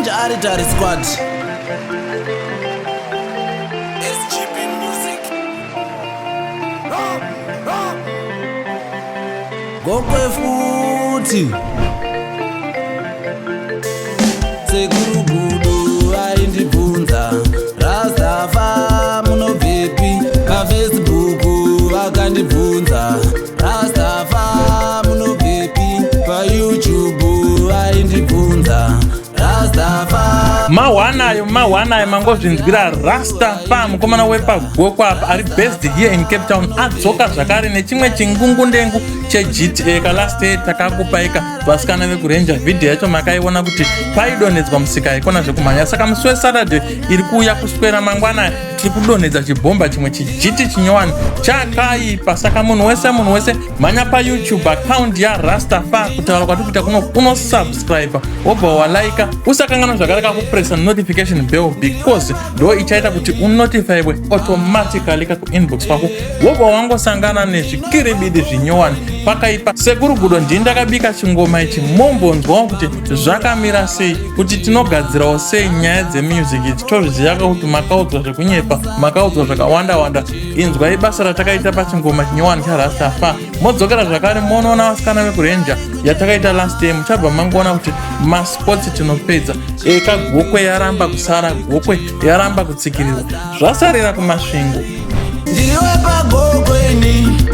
Ranger Squad. Gokwe futhi Segurugudu aindibvunza Rastafa munobvepi paFacebook vakandibvunza Rastafa munobvepi paYouTube aindibvunza Rastafa mahwanayo mangozvinzwira Rastafa mukomana wepagokwa apa ari based here in Cape Town adzoka zvakare nechimwe chingungundengu cheGTA kalast day takakupaika vasikana vekuRanger. Video yacho makaiona kuti paidonhedzwa musika ikona zvekumhanya. Saka musi weSaturday iri kuuya kuswera mangwana tiri kudonhedza chibhomba chimwe chijiti chinyowani chakaipa. Saka munhu wese mhanya paYouTube account yaRastafa kutaura kwati kuita kuno unosubscribe wobva walaika usakanganwa zvakare kakupressa notification bell because ndo ichaita kuti unotifyiwe automatically kakuinbox kwako wobva wangosangana nezvikiribidi zvinyowani pakaipa. Segurugudo ndini ndakabika chingoma ichi mombonzwawo kuti zvakamira sei, kuti tinogadzirawo sei nyaya dzemusic ichi. Tozviziva kuti makaudzwa zvekunyepa, makaudzwa zvakawanda. Inzwai basa ratakaita pachingoma chinyowani chaRastafa. Modzokera zvakare monoona vasikana vekuRanger yatakaita last day muchabva mangoona kuti masports tinopedza. Eka gokwe yaramba kusara, gokwe yaramba kutsikirirwa, zvasarira kumasvingo. Ndiriwe pagokweni